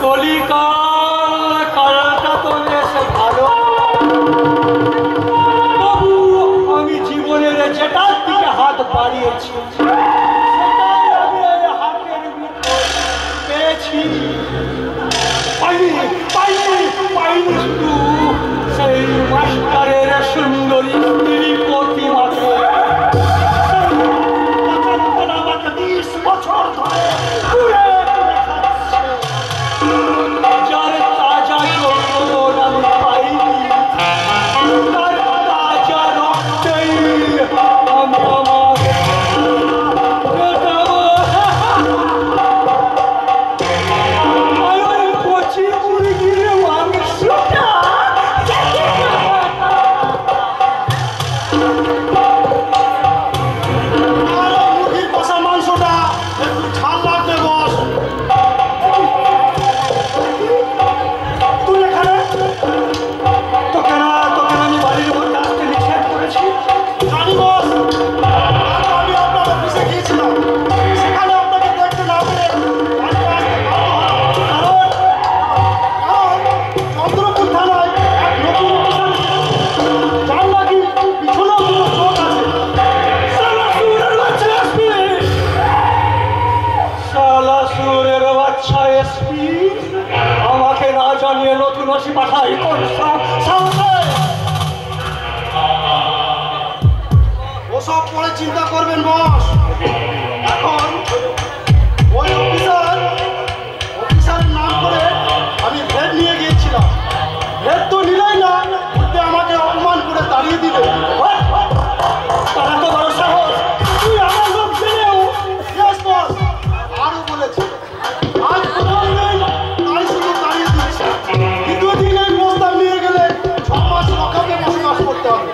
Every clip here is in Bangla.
কলিকাল কালটা তো বেশ ভালো, তবু আমি জীবনের যেটার দিকে হাত বাড়িয়েছি সেটাই আমি এই হাতের ভিতর পেয়েছি। পাইনি শুধু সেই মাস্টারের সুন্দরী স্ত্রী প্রতিমাকে। আমাকে 20 বছর ধরে যার তাজা যৌবন আমি পাইনি, তার তাজা রক্তেই আমি আমার কচি মুরগির মাংসটা মুরগির কষা মাংসটা একটু ঝাল লাগবে বস। তুই এখানে তোকে না আমি বাড়ির মধ্যে আসতে নিষেধ করেছি। জানি বস, আমি আপনার অফিসে গিয়েছিলাম, সেখানে আপনাকে দেখতে না পেরে চন্দ্রপুর থানায় এক নতুন অফিসার যার নাকি পিছনেও কোনো চোখ আছে। শালা সুরের বাচ্চা এসপি আমাকে না জানিয়ে নতুন ওসি পাঠাই কোন সাহসে? ওসব পরে চিন্তা করবেন বস। এখন ওই অফিসারের নাম করে আমি ভেদ নিয়ে গিয়েছিলাম। ভেদ তো নিলাই না, উল্টে আমাকে অপমান করে তাড়িয়ে দিলে। তারা তো বড় সাহস, তুই আমার লোক জেনেও আরো বলেছে আজ প্রধান নেই তাই শুধু তাড়িয়ে দিচ্ছে। দ্বিতীয় দিন এই প্রস্তাব নিয়ে গেলে 6 মাস লকআপে বসবাস করতে হবে।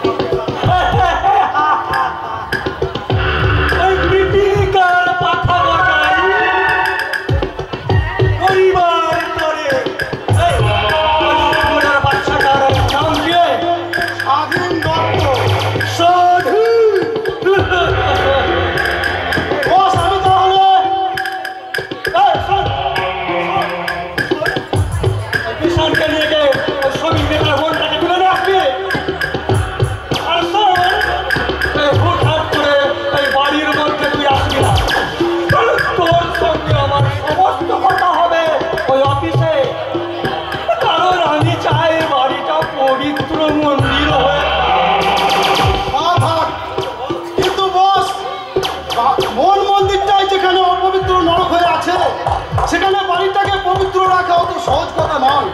সেখানে বাড়িটাকে পবিত্র রাখা অত সহজ কথা নয়।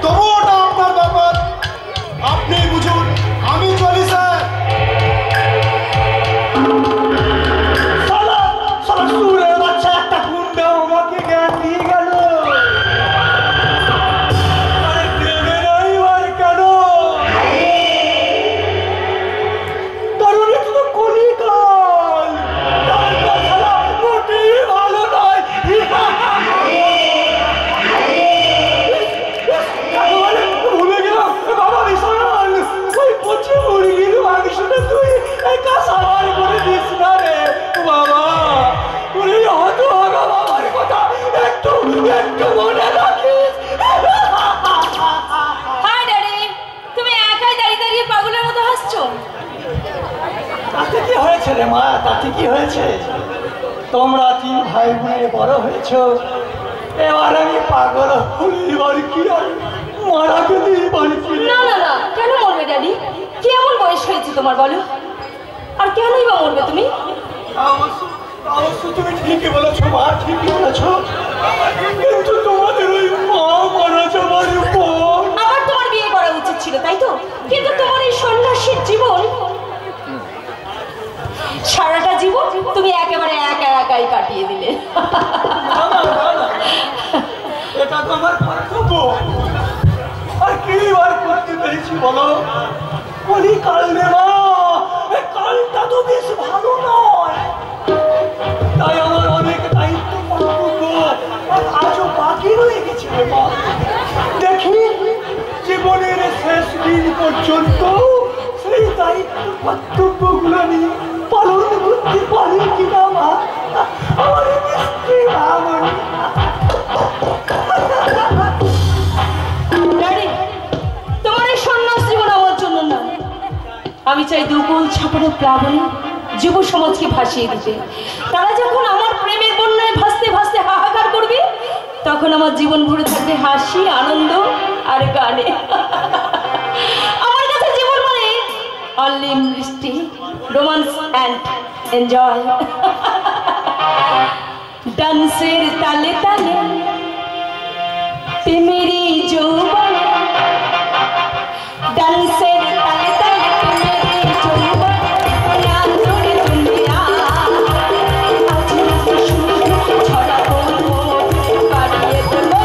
তবু ওটা আপনার ব্যাপার, আপনি বুঝুন। আমি চলি স্যার। বাচ্চা একটা গুন্ডা আমাকে জ্ঞান দিয়ে গেল। কেন? কারণ এটা তো কলিকাল, মোটেই ভালো নয়। ভুলে গেলাম বাবা, বিশাল ওই কচি মুরগির মাংসটা তুই একা সাবার করে দিস না রে বাবা। ওরে হতভাগা বাবার কথা একটু মনে রাখিস। হাই ড্যাডি, তুমি একাই দাঁড়িয়ে দাঁড়িয়ে পাগলের মতো হাসছো। তাতে কি হয়েছে রে মা, তাতে কি হয়েছে? তোমরা 3 ভাই বোনে বড় হয়েছ, এবার আমি পাগল হইবার কি আর মারা গেলে বাড়ি ফিরে? না না না, কেন মরবে ড্যাডি? কি এমন বয়স হয়েছে তোমার বলো? আর কেনই বা মরবে তুমি? অবশ্য তুমি ঠিকই বলেছ মা, ঠিকই বলেছ। কিন্তু তোমাদের ওই মা মারা যাবার পর আবার তোমার বিয়ে করা উচিত ছিল, তাই তো? কিন্তু তোমার এই সন্ন্যাসীর জীবন, সারাটা জীবন তুমি একেবারে একাই কাটিয়ে দিলে। এটা তো আমার কর্তব্য। আর কি বার করতে পেরেছি বলো? কলিকাল রে মা, কালটা তো বেশ ভালো নয়। তাই আমার অনেক দায়িত্ব কর্তব্য আর আজও বাকি রয়ে গেছে রে মা। দেখি জীবনের শেষ দিন পর্যন্ত সেই দায়িত্ব কর্তব্যগুলো নিয়ে পালন করতে পারি কিনা মা, আমার মিষ্টি মা। চাই দুকুল ছাপনের প্লাবনে যুব সমাজকে ভাসিয়ে দিতে। তারা যখন আমার প্রেমের বন্যায় ভাসতে ভাসতে হাহাকার করবে, তখন আমার জীবন ভরে থাকবে হাসি, আনন্দ আর গানে। আমার কাছে জীবন মানে অনলি মিষ্টি, রোমান্স অ্যান্ড এনজয়। ডান্সের তালে তালে প্রেমেরই যৌবন, ডান্সের তালে তালে প্রেমেরই যৌবন, না ধরে দুনিয়া আজ রাতে শুধু ছড়াবো বাড়িয়ে দেবো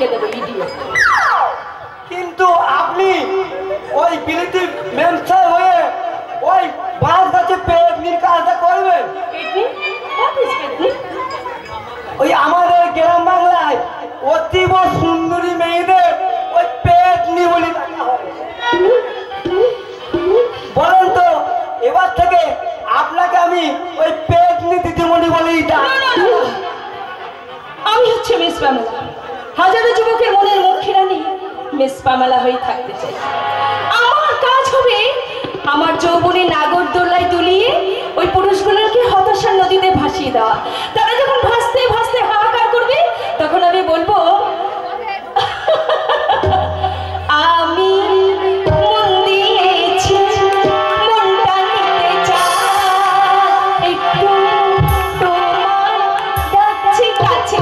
বকে দেবো ইডিয়েট। কিন্তু আপনি ওই বিলিতি মেমসার হয়ে ওই বাঁশ গাছে পেটনির কাজটা করবেন? ওই আমাদের গ্রাম বাংলায় অতীব সুন্দরী মেয়েদের ওই পেটনি বলি বলেন তো, এবার থেকে আপনাকে আমি ওই পেটনি দিদিমণি বলেই ডাকি। আমি হচ্ছে মিস পামেলা, হাজারো যুবকের মনের মুখে রানী মিস পামেলা হয়ে থাকতে চাই। আমার কাজ হবে আমার যৌবনে নাগরদোলায় দুলিয়ে ওই পুরুষগুলোকে হতাশার নদীতে ভাসিয়ে দেওয়া। তারা যখন ভাসতে ভাসতে হাহাকার করবে তখন আমি বলবো আমি মন দিয়েছি, মনটা নিতে চাই, একটু তোমার কাছে কাছে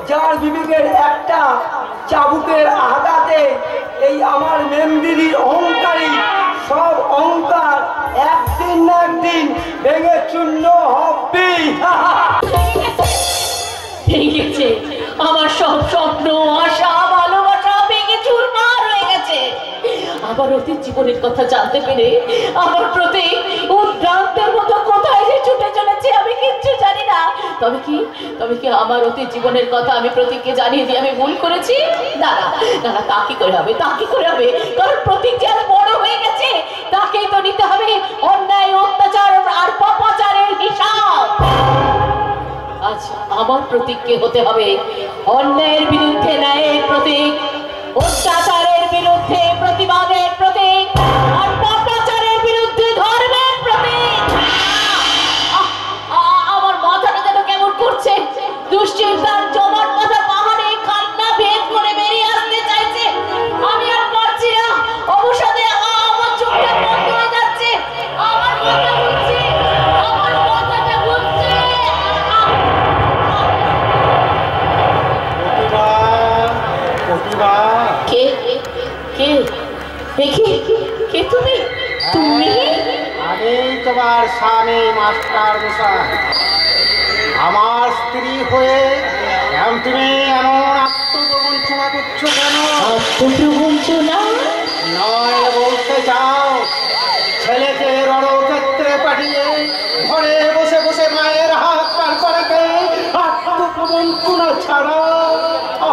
যার বিবেকের একটা চাবুকের আঘাতে এই আমার মেমদিদির অহংকারী সব অহংকার একদিন না একদিন ভেঙে চূর্ণ হবে। ভেঙেছে আমার সব স্বপ্ন, আশা, ভালোবাসা ভেঙে চুরমার হয়ে গেছে। আবার অতীত জীবনের কথা জানতে পেরে আমার প্রতি উদ্ভ্রান্তের মতো কোথায় যে ছুটে চলেছে আমি কিচ্ছু জানি না। তবে কি আমার অতীত জীবনের কথা আমি প্রতীককে জানিয়ে দিয়ে আমি ভুল করেছি? না না না, তা কি করে হবে, তা কি করে হবে? কারণ প্রতীক যে আজ বড় হয়ে গেছে, তাকেই তো নিতে হবে অন্যায়, অত্যাচার আর পাপাচারের হিসাব। আচ্ছা, আমার প্রতীককে হতে হবে অন্যায়ের বিরুদ্ধে ন্যায়ের প্রতীক, অত্যাচারের বিরুদ্ধে প্রতিবাদের প্রতীক, আর পাপাচারের বিরুদ্ধে ধর্মের প্রতীক। আমার মাথাটা যেন কেমন করছে, দুশ্চিন্তার জমাট বাঁধা পাহাড়ে কান্না ভেদ করে বেরিয়ে আসতে চাইছে। আমি আর পারছি না, অবসাদে আমার চোখটা বন্ধ হয়ে যাচ্ছে, আমার মাথা ঘুরছে, আমার মাথাটা ঘুরছে। কে কে দেখি কে তুমি? তুমি? আমি তোমার স্বামী মাস্টার মশাই। আমার স্ত্রী হয়ে তুমি এমন আত্মপ্রবঞ্চনা করছো কেন? আত্মপ্রবঞ্চনা নয়, বলতে চাও ছেলেকে রণক্ষেত্রে পাঠিয়ে ঘরে বসে বসে মায়ের হাত পার করাকে আত্মপ্রবঞ্চনা ছাড়া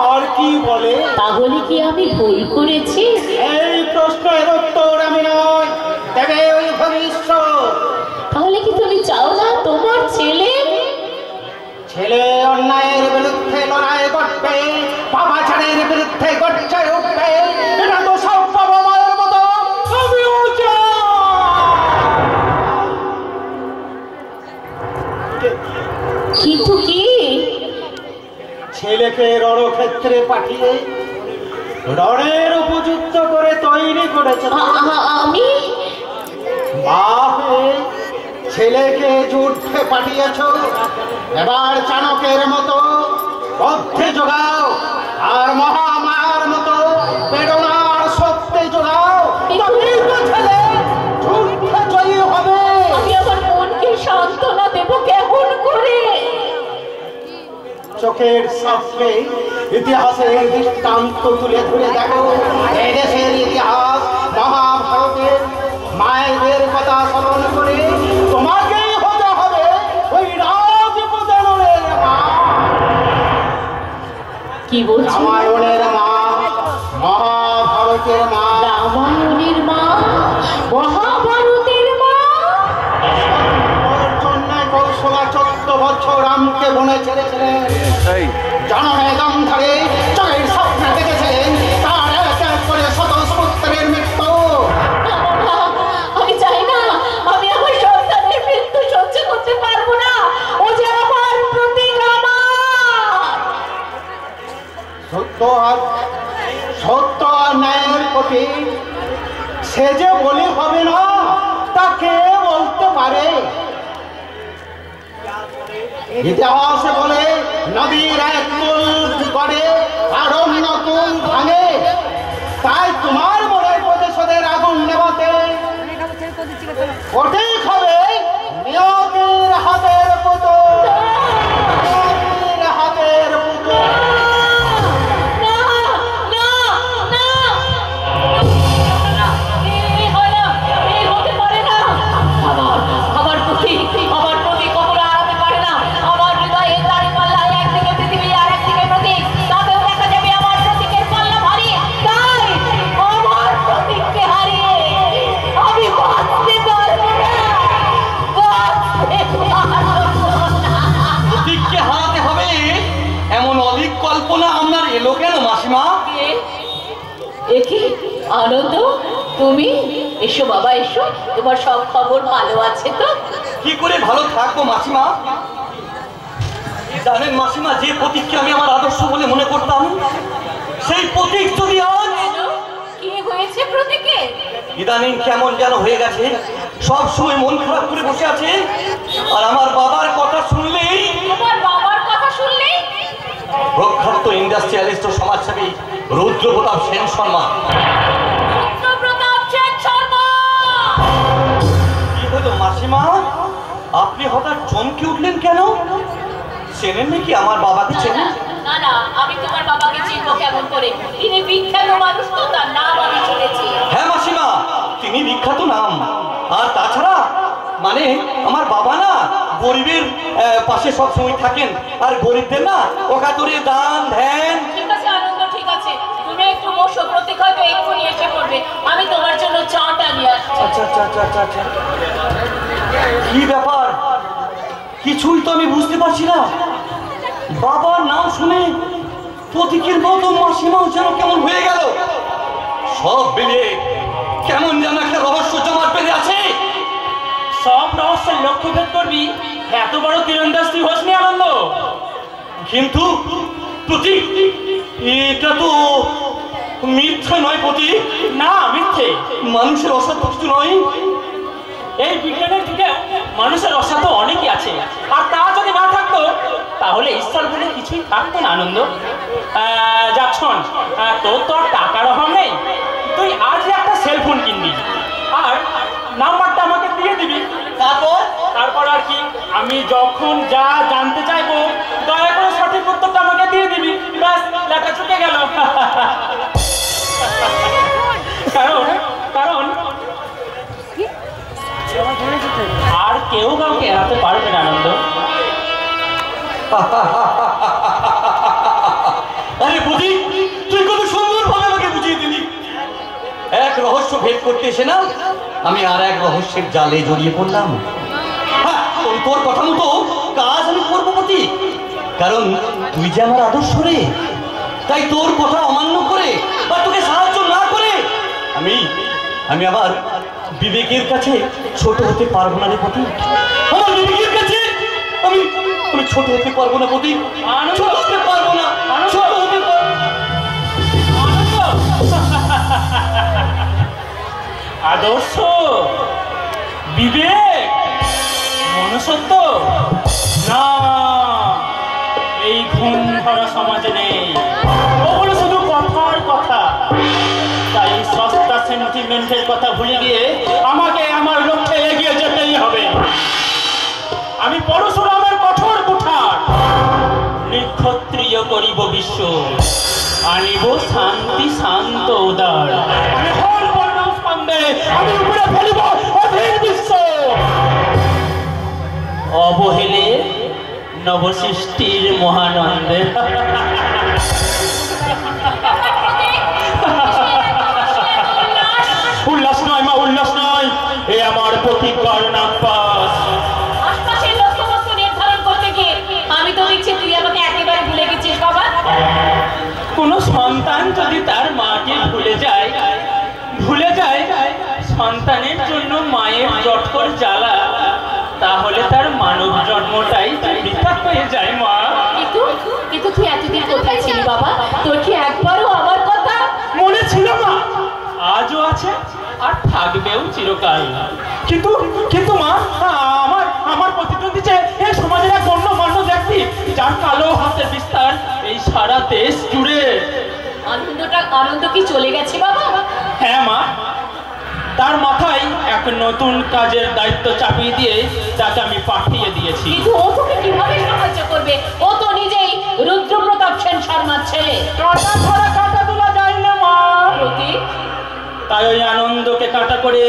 আর কি বলে? তাহলে কি আমি ভুল করেছি? এই প্রশ্নের উত্তর আমি নয়, তবে ওই ভবিষ্যৎ ছেলে অন্যায়ের বিরুদ্ধে লড়াই করবে, পাপাচারের বিরুদ্ধে গর্জে উঠবে, এটা তো সব বাবা মায়ের মতো আমিও কিন্তু কি ছেলেকে রণক্ষেত্রে পাঠিয়ে রণের উপযুক্ত করে তৈরি করেছে। আমি মা হয়ে ছেলেকে যুদ্ধে পাঠিয়েছ, এবার চাণকের মতো পথে যোগাও আর মহামায়ার মতো প্রেরণার শক্তি যোগাও, তবেই তো ছেলে যুদ্ধে জয়ী হবে। আমি আমার মনকে সান্ত্বনা দেব কেমন করে? চোখের সামনে ইতিহাসের দৃষ্টান্ত তুলে ধরে দেখো, এই দেশের ইতিহাস মহাভারতের মায়েদের কথা স্মরণ করে তোমাকেই হতে হবে ওই রাজপ্রধানের মা, কি বলছো? রামায়ণের মা, মহাভারতের মা। রামায়ণের মা, মহাভারতের মা। কৌশলা 14 বছর রামকে বনে ছেড়েছিলেন, জনমে দম ধরে চোখের স্বপ্নে দেখেছিলেন তার এক এক করে শত পুত্রের মৃত্যু। আমি চাই না, আমি আমার সন্তানের মৃত্যু সহ্য করতে পারবো না। ও যে আমার প্রতীক, আমার সত্য আর ন্যায়ের প্রতি সে যে বলি হবে না তা কে বলতে পারে? ইতিহাসে বলে নদীর এক কুল করে আর অন্য কুল ভাঙে, তাই তোমার মনের প্রতিশোধের আগুন নেভাতে ওটাই হবে নিয়তির হাতের পুতুল, নিয়তির হাতের পুতুল। আনন্দ, তুমি এসো বাবা, এসো। তোমার সব খবর ভালো আছে তো? কি করে ভালো থাকবো মাসিমা? জানেন মাসিমা, যে প্রতীককে আমি আমার আদর্শ বলে মনে করতাম, সেই প্রতীক যদি আজ কি হয়েছে প্রতীকে? ইদানিং কেমন যেন হয়ে গেছে, সব সময় মন খারাপ করে বসে আছে। আর আমার বাবার কথা শুনলেই, তোমার বাবার কথা শুনলেই প্রখ্যাত ইন্ডাস্ট্রিয়ালিস্ট ও সমাজসেবী রুদ্রপ্রতাপ সেন শর্মা। কি হলো মাসিমা, আপনি হঠাৎ চমকে উঠলেন কেন? চেনেন নাকি আমার বাবাকে? চেনেন? না না, আমি তোমার বাবাকে চিনবো কেমন করে? তিনি বিখ্যাত মানুষ তো, তার নাম আমি শুনেছি। হ্যাঁ মাসিমা, তিনি বিখ্যাত নাম। আর তাছাড়া মানে আমার বাবা না গরিবের পাশে সব সময় থাকেন, আর গরিবদের না অকাতরে দান ধ্যান। ঠিক আছে আনন্দ, ঠিক আছে, তুমি একটু বসো, প্রতীক হয়তো এক্ষুনি এসে পড়বে। আমি তোমার জন্য চাটা নিয়ে আসছি। আচ্ছা আচ্ছা আচ্ছা আচ্ছা আচ্ছা, কি ব্যাপার? কিছুই তো আমি বুঝতে পারছি না। বাবার নাম শুনে প্রতীকের মতো মাসিমাও যেন কেমন হয়ে গেল। সব মিলিয়ে কেমন যেন একটা রহস্য জমা পেরে আছে। সব রহস্যের লক্ষ্যভেদ করবি, এত বড় তীরন্দাজ তুই হোসনি আনন্দ। কিন্তু প্রতীক, এটা তো মিথ্যা নয় প্রতীক। না, মিথ্যে। মানুষের অসৎ বস্তু নয়। এই বিজ্ঞানের যুগে মানুষের অসাধ্য অনেকই আছে, আর তা যদি না থাকতো তাহলে ঈশ্বর বলে কিছুই থাকতো না আনন্দ। যাক শোন, তোর তো আর টাকার অভাব নেই, তুই আজ একটা সেলফোন কিনবি আর নাম্বারটা আমাকে দিয়ে দিবি। তারপর আর কি, আমি যখন যা জানতে চাইবো দয়া করে সঠিক উত্তরটা আমাকে দিয়ে দিবি, ব্যাস লেখা চুকে গেল। কারণ কারণ আর কেউ কাউকে এড়াতে পারবে না আনন্দ। আরে প্রতীক, তুই কত সুন্দর ভাবে আমাকে বুঝিয়ে দিলি। এক রহস্য ভেদ করতে এসে না আমি আর এক রহস্যের জালে জড়িয়ে পড়লাম। হ্যাঁ, তোর কথা মতো কাজ আমি করবো প্রতীক। কারণ তুই যে আমার আদর্শ রে, তাই তোর কথা অমান্য করে বা তোকে সাহায্য না করে আমি আবার বিবেকের কাছে ছোট হতে পারবো না রে প্রতীক। আমার বিবেকের কাছে আমি ছোট হতে পারবো না প্রতীক, ছোট হতে পারবো না, ছোট হতে পারবো না। আদর্শ, বিবেক, মনুষ্যত্ব না, এই ঘুম ধরা সমাজে নেই। ওগুলো শুধু কথার কথা। তাই সস্তা সেন্টিমেন্টের কথা ভুলে গিয়ে আমাকে আমার লক্ষ্যে এগিয়ে যেতেই হবে। আমি পরশুরামের কঠোর কুঠার, নিক্ষত্রিয় করিব বিশ্ব, আনিব শান্তি শান্ত উদার। আমি হল বর্ণ স্কন্ধে, আমি উপরে ফেলিব অধীর বিশ্ব। অবহেলে নবসৃষ্টির মহানন্দে। উল্লাস নয় মা, উল্লাস নয়, এ আমার প্রতিজ্ঞার নাগপাশ। আশপাশের লক্ষ্যবস্তু নির্ধারণ করতে গিয়ে আমি তো দেখছি তুই আমাকে একেবারে ভুলে গেছিস বাবা। কোন সন্তান যদি তার মাকে ভুলে যায় সন্তানের জন্য মায়ের জটকর জ্বালা, তাহলে তার মানব জন্মটাই বৃথা হয়ে যায় মা। কিন্তু তুই এতদিন কোথায় ছিলি বাবা? তোর কি একবারও আমার কথা মনে ছিল মা? আজও আছে আর থাকবেও চিরকাল। কিন্তু মা, আমার প্রতিদ্বন্দ্বী যে এই সমাজের এক গণ্যমান্য ব্যক্তি, যার কালো হাতের বিস্তার এই সারা দেশ জুড়ে। আনন্দ কি চলে গেছে বাবা? হ্যাঁ মা, তার মাথায় এক নতুন কাজের দায়িত্ব চাপিয়ে দিয়ে তাকে আমি পাঠিয়ে দিয়েছি। কিন্তু ও তোকে কিভাবে সাহায্য করবে? ও তো নিজেই রুদ্রপ্রতাপ সেন শর্মার ছেলে। কাঁটা ধরা কাঁটা তোলা যায় না মা। তাই ওই আনন্দকে কাঁটা করে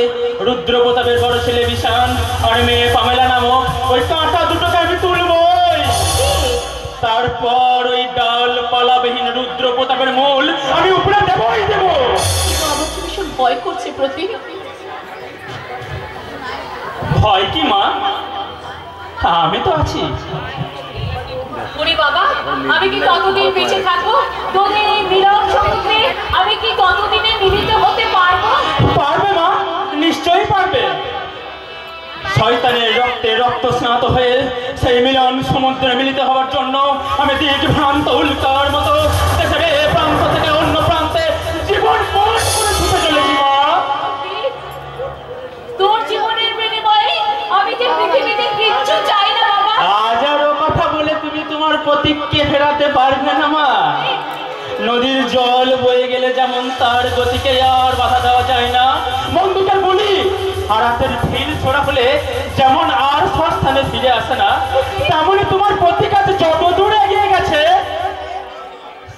রুদ্রপ্রতাপের বড় ছেলে বিশান আর মেয়ে পামেলা নামক ওই কাঁটা দুটোকে আমি তুলবই। তারপর ওই ডালপালাবিহীন রুদ্রপ্রতাপের মূল আমি উপরে দেবই দেব। আমার তো ভীষণ ভয় করছে প্রতীক। ভয় কি মা? আমি তো আছি। ওরে বাবা, আমি কি ততদিন বেঁচে থাকবো? তোদের এই মিলন সমুদ্রে আমি কি ততদিনে মিলিত হতে পারবো? পারবে মা, নিশ্চয়ই পারবে। শয়তানের রক্তে রক্ত স্নাত হয়ে সেই মিলন সমুদ্রে মিলিত হওয়ার জন্য আমি দিক ভ্রান্ত উল্কার মতো দেশের এ প্রান্ত থেকে অন্য প্রান্তে জীবন পথ করে ছুটে চলেছি মা। তোর জীবনের বিনিময়ে আমি যে পৃথিবীতে কিচ্ছু চাই না বাবা। হাজারো কথা বলে তুমি তোমার প্রতীককে ফেরাতে পারবে না মা। নদীর জল বয়ে গেলে যেমন তার গতিকে আর বাধা দেওয়া যায় না, বন্দুকের গুলি হারাতের ঢিল ছোড়া হলে যেমন আর স্বস্থানে ফিরে আসে না, তেমনই তোমার প্রতীক আজ যত দূরে এগিয়ে গেছে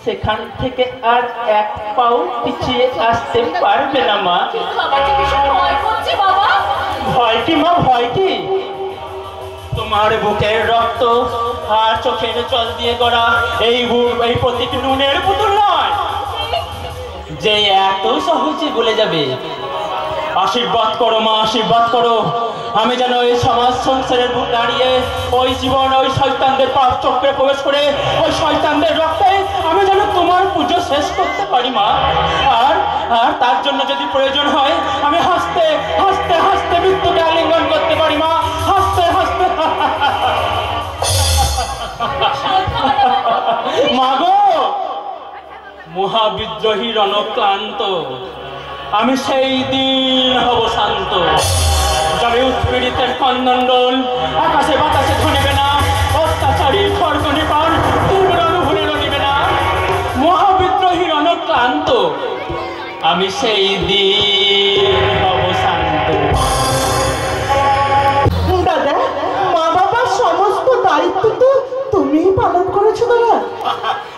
সেখান থেকে আর এক পাও পিছিয়ে আসতে পারবে না মা। আমার যে ভীষণ ভয় করছে বাবা। ভয় কি মা, ভয় কি? তোমার বুকের রক্ত আর চোখের জল দিয়ে গড়া এই প্রতীক নুনের পুতুল নয় যে এত সহজে বলে যাবে। আশীর্বাদ করো মা, আশীর্বাদ করো। আমি যেন এই সমাজ সংসারের বুক দাঁড়িয়ে ওই জীবন ওই শয়তানদের পাপ চক্রে প্রবেশ করে ওই শয়তানদের রক্তে আমি যেন তোমার পুজো শেষ করতে পারি মা। আর তার জন্য যদি প্রয়োজন হয় আমি হাসতে হাসতে হাসতে মৃত্যুকে আলিঙ্গন করতে পারি মা, হাসতে হাসতে। মাগো, মহাবিদ্রোহী রণক্লান্ত, আমি সেই দিন হব শান্ত যাবে উৎপীড়িতের কন্দণ্ডল, আকাশে বাতাসে ধনিবে না, অত্যাচারীর খড়গ নিপান তীব্র অনুভূলের নিবে না। মহাবিদ্রোহী রণক্লান্ত, আমি সেই দিন হব শান্ত। দাদা, মা বাবার সমস্ত দায়িত্ব তো তুমিই পালন করেছো দাদা।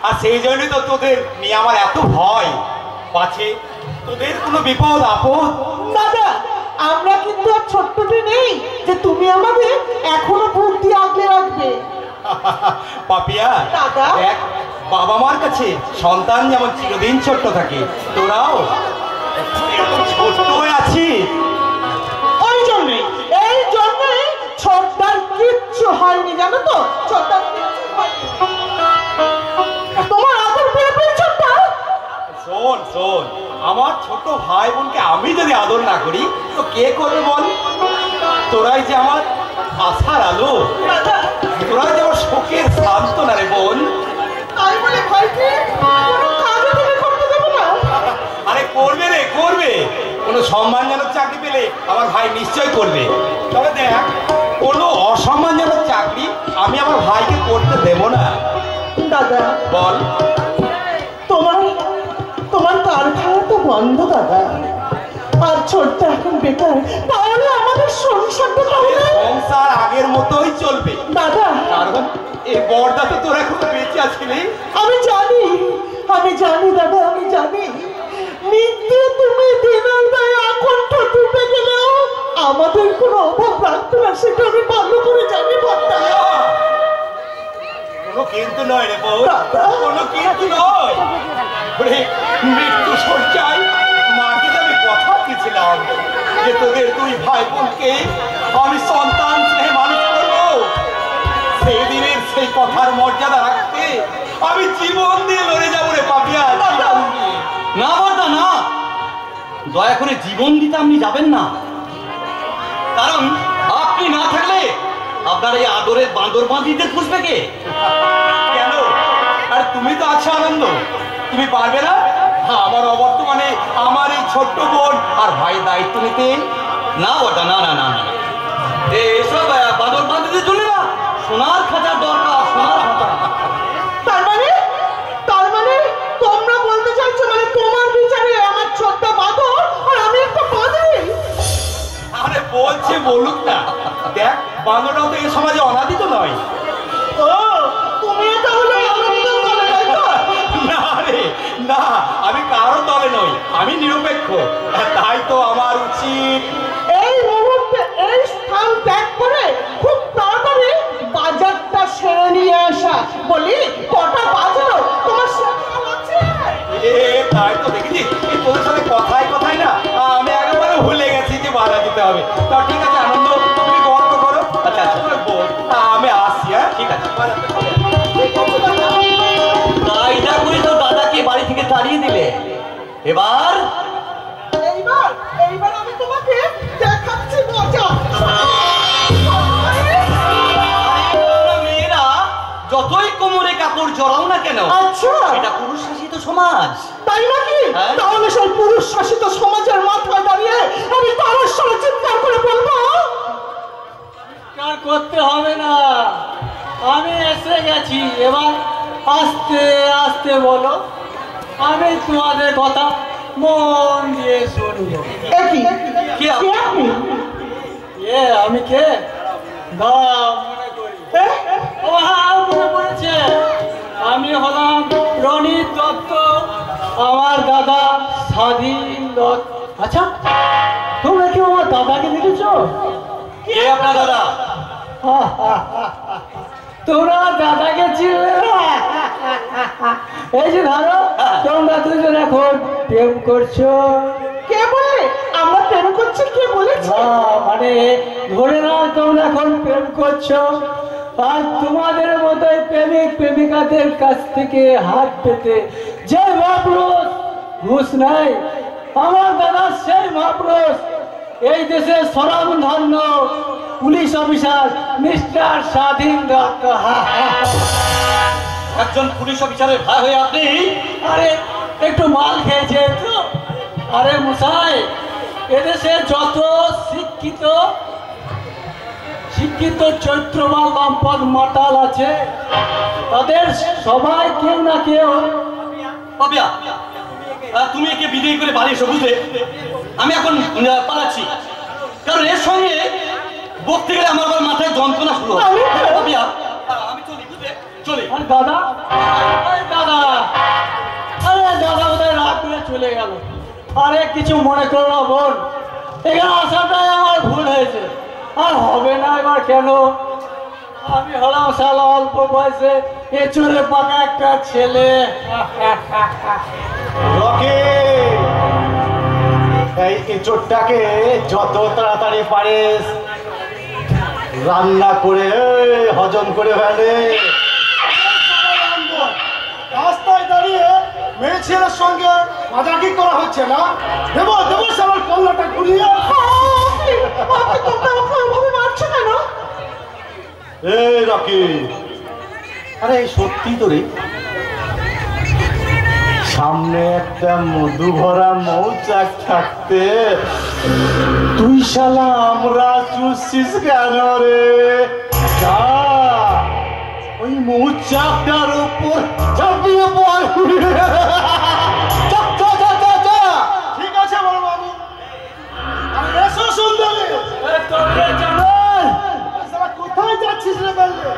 আর সেই জন্যই তো তোদের নিয়ে আমার এত ভয়, পাছে তোদের কোনো বিপদ আপদ। দাদা, আমরা কিন্তু আর ছোট্টটি নেই যে তুমি আমাদের এখনো বুদ্ধি আগলে রাখবে। পাপিয়া দাদা, এক বাবা মার কাছে সন্তান যেমন চিরদিন ছোট্ট থাকে, তোরাও এরকম ছোট্ট হয়ে আছিস। ওই জন্যই, এই জন্যই ছোট্টার কিচ্ছু হয়নি, জানো তো? ছোট্টার কিচ্ছু হয়নি। শোন শোন, আমার ছোট ভাই বোনকে আমি যদি আদর না করি তো কে করবে বল? তোরাই যে আমার আশার আলো, তোরাই যে আমার শোকের সান্ত্বনা রে বোন। আরে করবে রে, করবে। কোনো সম্মানজনক চাকরি পেলে আমার ভাই নিশ্চয় করবে। তবে দেখ, কোনো অসম্মানজনক চাকরি আমি আমার ভাইকে করতে দেব না। দাদা বল, তোমার কারখানা তো বন্ধ দাদা, আর ছোট্ট এখন বেকার, তাহলে আমাদের সংসারটা সংসার আগের মতোই চলবে দাদা। কারণ এই বড়দা তো তোর এখন বেঁচে আছিলি। আমি জানি দাদা, আমি জানি নিত্যে তুমি দিনের দায় আকণ্ঠ ডুবে গেলেও আমাদের কোনো অভাব রাখতো না, সেটা আমি ভালো করে জানি বড়দা। কোনো কিন্তু নয় রে বউ, কোনো কিন্তু নয়। মৃত্যু সজ্জায় মাকে আমি কথা দিয়েছিলাম যে তোদের দুই ভাই বোনকে আমি সন্তান স্নেহে মানুষ করবো। সেই দিনের সেই কথার মর্যাদা রাখতে আমি জীবন দিয়ে লড়ে যাবো রে পাপিয়া। না বড়দা না, দয়া করে জীবন দিতে আপনি যাবেন না। কারণ আপনি না থাকলে আপনার এই আদরের বাঁদর বাঁধিতে পুষবে কে? কেন? আর তুমি তো আছো আনন্দ, তুমি পারবে না আমার অবর্তমানে আমার এই ছোট্ট বোন আর ভাই দায়িত্ব নিতে? না বড়দা, না না না না, এসব বাঁদর বাঁধিতে চলে না। সোনার খাঁচার দরকার, সোনার খাঁচা। তার মানে তোমরা বলতে চাইছো মানে তোমার বিচারে আমার ছোট্ট বাঁদর আর আমি একটা বাঁদরি? আরে বলছে বলুক না, দেখ বাঁদরটাও তো এই সমাজে অনাদিত নয়। ও তুমি তাহলে আনন্দের দলে, তাই তো? না রে না, আমি কারো দলে নই, আমি নিরপেক্ষ। তাই তো আমার উচিত এই মুহূর্তে এই স্থান ত্যাগ করে খুব তাড়াতাড়ি বাজারটা সেরে নিয়ে আসা। বলি কটা বাজলো তোমার শেখাল আছে? তাই তো দেখেছি তোদের সাথে কথাই কথাই না আমি একেবারে ভুলে গেছি যে বাধা দিতে হবে। তা ঠিক আছে আনন্দ, তুমি গল্প করো। আচ্ছা আচ্ছা, আমি আসছি। হ্যাঁ ঠিক আছে। ঠিক আছে দাদা। কায়দা করে তো দাদাকে বাড়ি থেকে তাড়িয়ে দিলে, এবার এইবার আমি তোমাকে দেখাচ্ছি মজা। মেয়েরা যতই কোমরে কাপড় জড়াও না কেন, আচ্ছা এটা পুরুষ শাসিত সমাজ, তাই নাকি? হ্যাঁ। তাহলে সেই পুরুষ শাসিত সমাজের মাথায় দাঁড়িয়ে আমি তার সাথে চিৎকার করে বলবো, চিৎকার করতে হবে না, আমি এসে গেছি। এবার আস্তে আস্তে বলো, আমি তোমাদের কথা মন দিয়ে শুনবো। কি আপনি? আমি কে? মনে করি। ও হ্যাঁ, মনে পড়েছে। আমি হলাম রণিত দত্ত, আমার দাদা স্বাধীন দত্ত। আচ্ছা, তোমরা কি আমার দাদাকে দেখেছ? কে আপনার দাদা? তোমরা দাদাকে চিনলে না? এই যে ধরো, তোমরা দুজন এখন প্রেম করছো। কে বলে আমরা প্রেম করছি? কে বলেছে? মানে ধরে নাও তোমরা এখন প্রেম করছো, আর তোমাদের মতোই প্রেমিক প্রেমিকাদের কাছ থেকে হাত পেতে যে মহাপুরুষ ঘুষ নেয়, আমার দাদা সেই মহাপুরুষ, এই দেশের স্বনামধন্য পুলিশ অফিসার মিস্টার স্বাধীন দত্ত। একজন পুলিশ অফিসারের ভাই হয়ে আপনি? আরে একটু মাল খেয়েছে তো। আরে মশাই, এদেশে যত শিক্ষিত চৈত্রবাল লম্পট মাতাল আছে, তাদের সবাই কেউ না কেউ। পাপিয়া, তুমি একে বিদায় করে বাড়ি এসো, বুঝলে? আমি এখন পালাচ্ছি, কারণ এর সঙ্গে বকতে গেলে আমার আবার মাথায় যন্ত্রণা শুরু হবে। পাপিয়া, আমি চলি, বুঝলে? চলি। আর দাদা, দাদা, আরে দাদা বোধহয় রাত করে চলে গেল। আরে কিছু মনে করো না বোন, এখানে আসাটাই আমার ভুল হয়েছে, আর হবে না এবার। কেন? আমি হলাম শালা অল্প বয়সে এচুরে পাকা একটা ছেলে। এই এঁচোড়টাকে যত তাড়াতাড়ি পারিস রান্না করে হজম করে ফেলে। রাস্তায় দাঁড়িয়ে মেয়ে ছেলের সঙ্গে মাজাকি করা হচ্ছে না। দেবো দেবো সবার কল্লাটা ঘুরিয়ে। মারছো কেন? এই রকি, আরে সত্যি তো রে, সামনে একটা মধু ভরা মৌচাক থাকতে তুই শালা আমরা চুষছিস কেন রে? যা ওই মৌচাকটার উপর চাপিয়ে পড়। ঠিক আছে বড় বাবু, এসো সুন্দরী। কোথায় যাচ্ছিস রে বললে?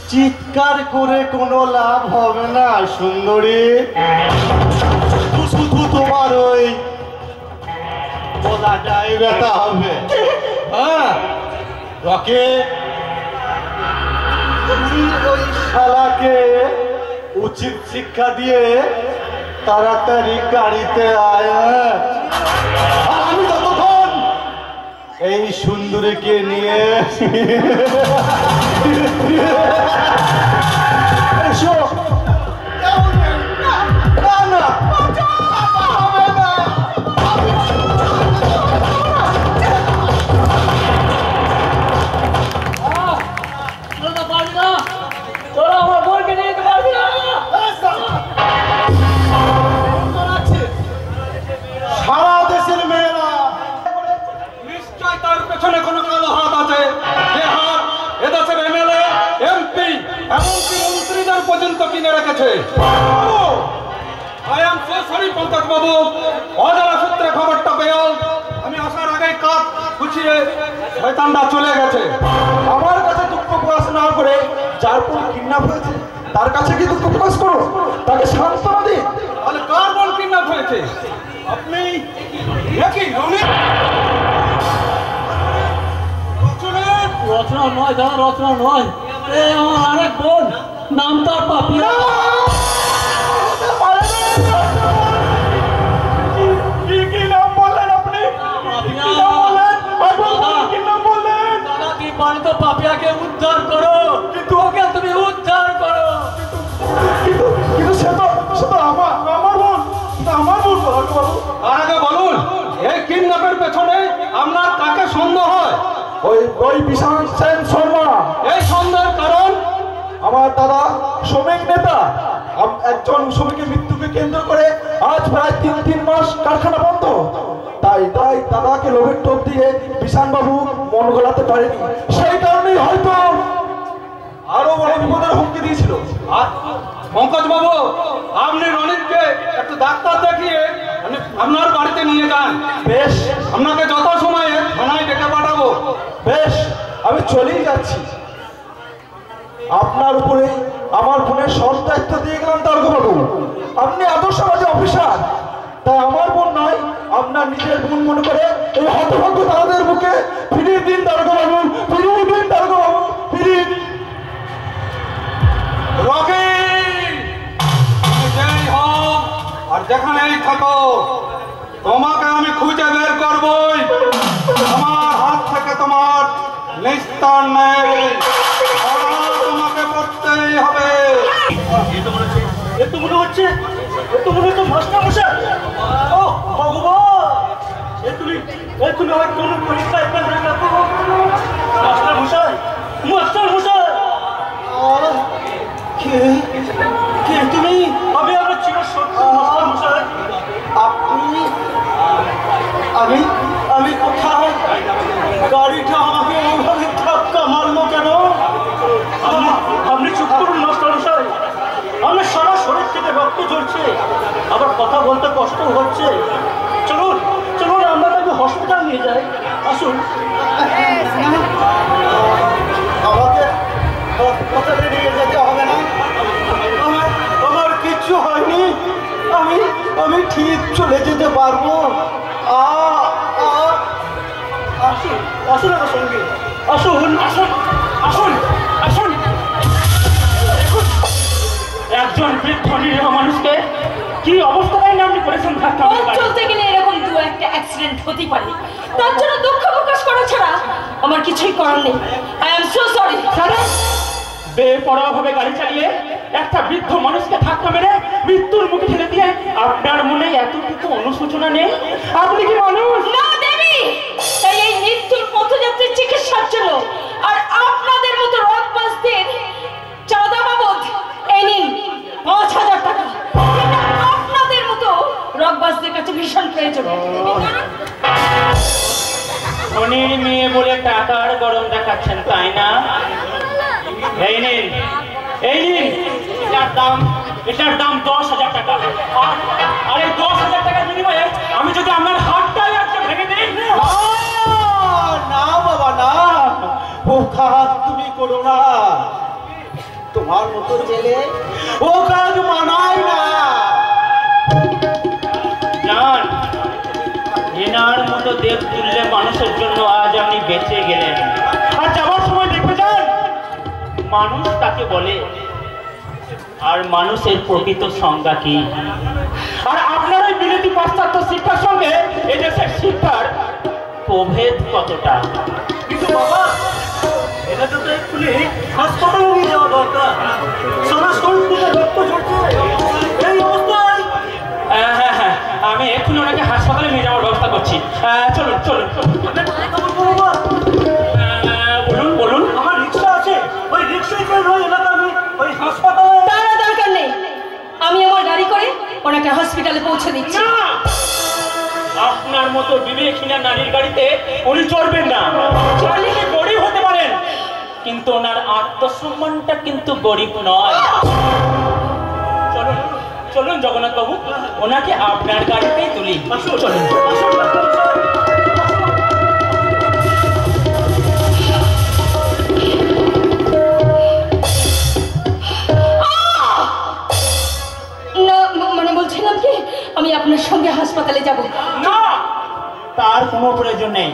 চিৎকার করে কোনো লাভ হবে না সুন্দরী, শুধু তোমার ওই গলাটাই ব্যথা হবে। হ্যাঁ রকি, ওই শালাকে উচিত শিক্ষা দিয়ে তাড়াতাড়ি গাড়িতে আয়। আমি ততক্ষণ এই সুন্দরীকে নিয়ে এসো। না না তোরা আমার বোনকে নিয়ে যেতে পারবি না। সারা দেশের মেয়েরা নিশ্চয় তার পেছনে কোনো কালো হাত আছে, যে হাত এদেশের এমএলএ, এমপি, এমনকি মন্ত্রীদের পর্যন্ত কিনে রেখেছে। I am so sorry Pankaj বাবু, অজানা সূত্রে খবরটা পেয়ে আমি আসার আগে কাজ গুছিয়ে শয়তানটা চলে গেছে। আমার কাছে দুঃখ প্রকাশ না করে যার পর কিডন্যাপ হয়েছে তার কাছে কি দুঃখ প্রকাশ করো? তাকে সান্ত্বনা দিন। তাহলে কার বল কিডন্যাপ হয়েছে? আপনি নাকি রনিত? রচনা নয় দাদা, রচনা নয়, এ আমার আরেক বোন, নাম তার পাপিয়া। কি নাম বললেন আপনি? দাদা তুই পারি তো পাপিয়াকে উদ্ধার করো, কিন্তু ওকে তুমি উদ্ধার করো। কিন্তু সে তো আমার বোন, আমার বোন বাবু। আর আগে বলুন, এই কিডন্যাপের পেছনে আপনার কাকে সন্দেহ হয়? ওই বিশাল সেন শর্মা। এই সন্দেহের কারণ? আমার দাদা শ্রমিক নেতা, একজন শ্রমিকের মৃত্যুকে কেন্দ্র করে আজ প্রায় 3 মাস কারখানা বন্ধ। তাই দাদাকে লোভের টোপ দিয়ে বিশান বাবু মন গলাতে পারেনি, সেই কারণেই হয়তো আরো বড় বিপদের হুমকি দিয়েছিল। আর পঙ্কজ বাবু, আপনি রনিতকে একটু ডাক্তার দেখিয়ে আপনার বাড়িতে নিয়ে যান। বেশ, আপনাকে যত সময়ে থানায় ডেকে পাঠাবো। বেশ, আমি চলেই যাচ্ছি। আপনার উপরে আমার বোনের সব দায়িত্ব দিয়ে গেলাম দারোগাবাবু। আপনি আদর্শবাদী অফিসার, তাই আমার বোন নয় আপনার নিজের বোন মনে করে এই হতভাগ্য তাদের মুখে ফিরিয়ে দিন দারোগাবাবু, ফিরিয়ে দিন দারোগাবাবু, ফিরিয়ে দিন। রকি, তুমি যেই হও আর যেখানেই থাকো, তোমাকে আমি খুঁজে বের করবই। আমার হাত থেকে তোমার নিস্তার নেই, তোমাকে পড়তেই হবে। একটু মনে হচ্ছে মাস্টার মশাই। ও ভগবান, তুমি আমার কোন পরীক্ষায় পেলে না তো? মাস্টার মশাই, কে তুমি? আমি আমার চির শত্রু মাস্টার মশাই। আমি কোথায়? গাড়িটা আমাকে ওইভাবে ধাক্কা মারলো কেন? আপনি চুপ করুন মাস্টার মশাই, আমার সারা শরীর থেকে রক্ত ঝরছে, আবার কথা বলতে কষ্ট হচ্ছে। চলুন আমরা তাকে হসপিটাল নিয়ে যাই। আসুন। আমাকে হাসপাতালে নিয়ে যেতে হবে না, আমার কিচ্ছু হয়নি, আমি ঠিক চলে যেতে পারবো। আসুন আমার সঙ্গে, আসুন। একজন বৃদ্ধ নিরীহ মানুষকে কি অবস্থায় আপনি করেছেন? চলতে গেলে এরকম 2-1টা অ্যাক্সিডেন্ট হতে পারে, তার জন্য দুঃখ প্রকাশ করা ছাড়া আমার কিছুই করার নেই। I am so sorry. বেপরোয়া ভাবে গাড়ি চালিয়ে একটা বৃদ্ধ মানুষকে ধাক্কা মেরে মৃত্যুর মুখে ঠেলে দিয়ে আপনার মনে এতটুকু অনুশোচনা নেই? আপনি কি মানুষ না দেবী? তাই এই মৃত্যুর পথযাত্রীর চিকিৎসার জন্য আর আপনাদের মতো রথবাসদের চাঁদা বাবদ এই নিন ৫,০০০ টাকা। এটা আপনাদের মতো রথবাসদের কাছে ভীষণ প্রয়োজন। ধনীর মেয়ে বলে টাকার গরম দেখাচ্ছেন, তাই না? এই নিন, এই নিন, এটার দাম 10,০০০ টাকা। আর এই 10,০০০ টাকার বিনিময়ে আমি যদি আপনার হাতটাই আজকে ভেঙে দিই। না বাবা না, ও কাজ তুমি করো না। তোমার মতো ছেলে ও কাজ মানায় না। জান, এনার মতো দেব তুল্য মানুষের জন্য আজ আপনি বেঁচে গেলেন। আর যাওয়ার সময় দেখবে যান, মানুষ তাকে বলে আর মানুষের প্রকৃত সংজ্ঞা কি। আর আপনার ওই বিলেতি পাশ্চাত্য শিক্ষার সঙ্গে এই দেশের শিক্ষার প্রভেদ কতটা। কিন্তু বাবা, এটা তো এক্ষুনি হাসপাতালে নিয়ে যাওয়া দরকার। সারা শরীর থেকে রক্ত ঝরছে, এই অবস্থায়। হ্যাঁ, আমি এক্ষুনি ওনাকে হাসপাতালে নিয়ে যাওয়ার ব্যবস্থা করছি। চলুন চলুন। বলুন বলুন। আমার রিক্সা আছে, ওই রিক্সায় করে নয় এলাকা আমি ওই হাসপাতালে। তার দরকার নেই, আমি আমার গাড়ি করে ওনাকে হসপিটালে পৌঁছে দিচ্ছি। না, আপনার মতো বিবেকহীনা নারীর গাড়িতে উনি চড়বেন না। চড়লে গরিব হতে পারেন, কিন্তু ওনার আত্মসম্মানটা কিন্তু গরিব নয়। চলুন চলুন জগন্নাথ বাবু, ওনাকে আপনার গাড়িতেই তুলি। চলুন। না মানে বলছিলাম কি, আমি আপনার সঙ্গে হাসপাতালে যাব না, তার কোনো প্রয়োজন নেই,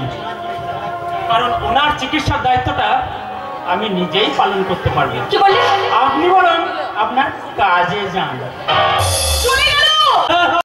কারণ ওনার চিকিৎসার দায়িত্বটা আমি নিজেই পালন করতে পারবো। কি বললেন? আপনি বরং আপনার কাজে যান। চলে গেল।